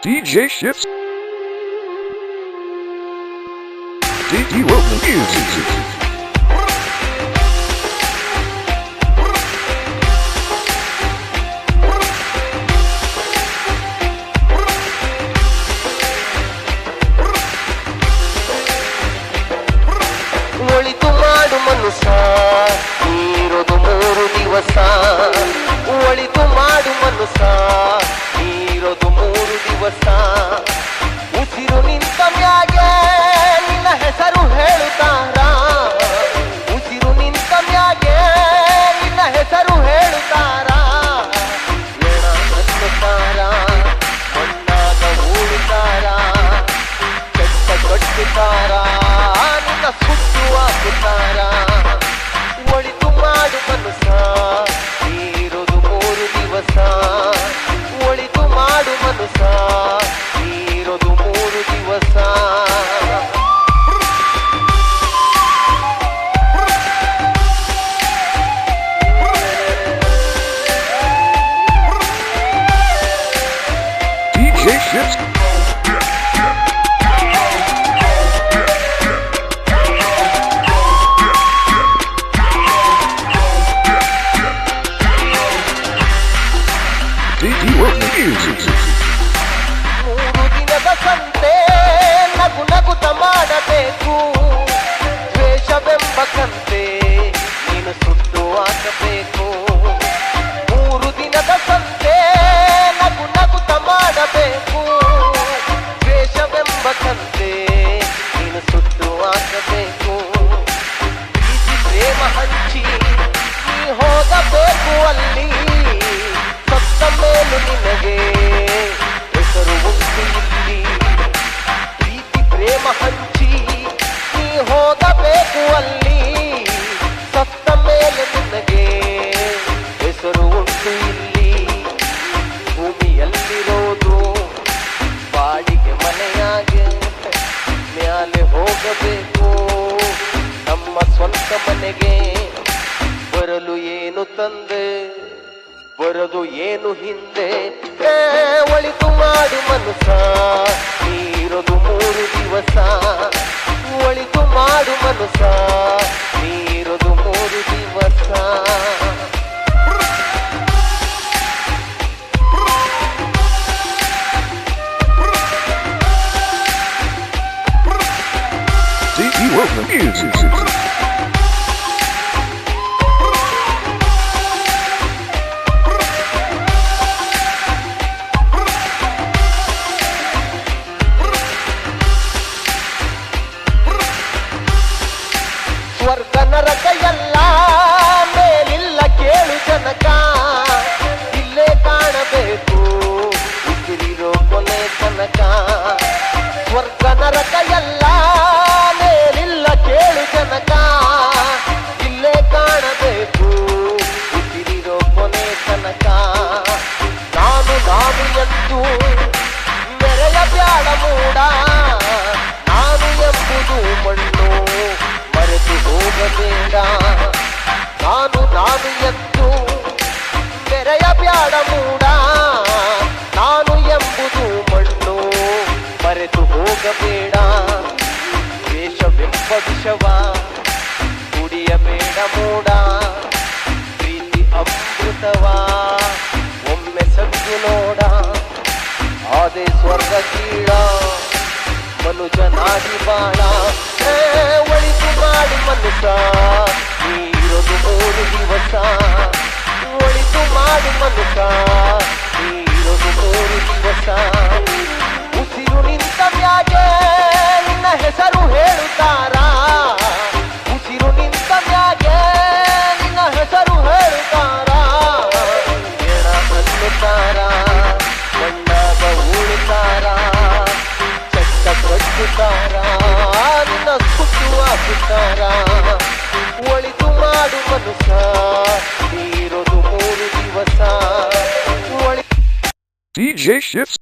DJ Ships. DJ Wilson Music. ಒಳಿತು ಮಾಡು ಮನುಷ್ಯ ನೀರೋದು 3 ದಿವಸ ಒಳಿತು ಮಾಡು ಮನುಷ್ಯ ನೀರೋದು 3 ದಿವಸ ಉಸಿರು ನಿಂತ ಮ್ಯಾಗೆ ನಿನ್ನ ಹೆಸರು ಹೇಳುತ್ತಾರ ಉಸಿರು ನಿಂತ ಮ್ಯಾಗೆ ನಿನ್ನ ಹೆಸರು ಹೇಳುತ್ತಾರ ಎಣ ಅನ್ನುತ್ತಾರ ಮಣ್ಣಾಗ ಊಡುತ್ತಾರ ಕೆಟ್ಟ ಕಟ್ಟುತ್ತಾರ ಸುಟ್ಟು ಹಾಕುತ್ತಾರ ಒಳಿತು ಮಾಡು ಮನುಷ್ಯ ನೀರೋದು 3 ದಿವಸ ಒಳಿತು ಮಾಡು ಮನುಷ್ಯ ನೀರೋದು 3 ದಿವಸ DJ Ships. ಮೂರು ದಿನದ ಸಂತೆ ನಗು ನಗುತ ಮಾಡಬೇಕು ದ್ವೇಷವೆಂಬ ಕಂತೆ ನೀನು ಸುಟ್ಟು ಹಾಕಬೇಕು 3 ದಿನದ ಸಂತೆ ನಗು ನಗುತ ಮಾಡಬೇಕು ದ್ವೇಷವೆಂಬ ಕಂತೆ ನೀನು ಸುಟ್ಟು ಹಾಕಬೇಕು ಪ್ರೀತಿ ಪ್ರೇಮ ಹಂಚಿ ನೀ ಹೋಗಬೇಕು ಅಲ್ಲಿ ಸತ್ತ ಮೇಲೂ ನಿನಗೆ ಹೆಸರು ಉಂಟು ಇಲ್ಲಿ ಪ್ರೀತಿ ಪ್ರೇಮ ಹಂಚಿ ನೀ ಹೋಗಬೇಕು ಅಲ್ಲಿ ಸತ್ತ ಮೇಲೆ ನಿನಗೆ ಹೆಸರು ಉಂಟು ಇಲ್ಲಿ ಭೂಮಿಯಲ್ಲಿರೋದು ಬಾಡಿಗೆ ಮನೆಯಾಗೆ ಮ್ಯಾಲೆ ಹೋಗಬೇಕು ನಮ್ಮ ಸ್ವಂತ ಮನೆಗೆ ಬರಲು ಏನು ತಂದೆ ಬರದು ಏನು ಹಿಂದೆ ಒಳಿತು ಮಾಡು ಮನುಷ್ಯ ನೀರೋದು 3 ದಿವಸ ಒಳಿತು ಮಾಡು ಮನುಷ್ಯ ನೀರೋದು 3 ದಿವಸ DJ Wilson Music. ಸ್ವರ್ಗ ನರಕ ಎಲ್ಲ ಮೇಲಿಲ್ಲ ಕೇಳು ಜನಕ ಇಲ್ಲೇ ಕಾಣಬೇಕು ಉಸಿರಿರೋ ಕೊನೆ ತನಕ ಸ್ವರ್ಗ ನರಕ ಎಲ್ಲ ಮೇಲಿಲ್ಲ ಕೇಳು ಜನಕ ಇಲ್ಲೇ ಕಾಣಬೇಕು ಉಸಿರಿರೋ ಕೊನೆ ತನಕ ನಾನು ಎಂದು ಮೆರೆಯ ಬ್ಯಾಡ ಮೂಡ ನಾನು ಎಂಬುದು ಮಣ್ಣು ಮರೆತು ಹೋಗಬೇಡ ನಾನು ಎಂದು ಮೆರೆಯ ಬ್ಯಾಡ ಮೂಡ ನಾನು ಎಂಬುದು ಮಣ್ಣು ಮರೆತು ಹೋಗಬೇಡ ದ್ವೇಷವೆಂಬ ವಿಷವ ಕುಡಿಯಬೇಡ ಮೂಡ ಪ್ರೀತಿ ಅಮೃತವ ಒಮ್ಮೆ ಸದ್ದು ನೋಡ ಆದೆ ಸ್ವರ್ಗ ಕೀಳ ಮನುಜನಾಗಿ ಬಾಳ ಒಳಿತು ಮಾಡು ಮನುಷ್ಯ ನೀರೋದು 3 ದಿವಸ ಒಳಿತು ಮಾಡು ಮನುಷ್ಯ ನೀರೋದು 3 ದಿವಸ ಉಸಿರು ನಿಂತ ಮ್ಯಾಗೆ ನಿನ್ನ ಹೆಸರು ಹೇಳುತ್ತಾರ ಉಸಿರು ನಿಂತ ಮ್ಯಾಗೆ ನಿನ್ನ ಹೆಸರು ಹೇಳುತ್ತಾರ ಎಣ ಅನ್ನುತ್ತಾರ ಮಣ್ಣಾಗ ಉಳುತ್ತಾರ ಚಟ್ಟ ಕಟ್ಟುತ್ತಾರ ನಿನ್ನ ಸುಟ್ಟು ಹಾಕುತ್ತಾರ ಒಳಿತು ಮಾಡು ಮನುಷ್ಯ ನೀರೋದು 3 ದಿವಸ DJ Ships.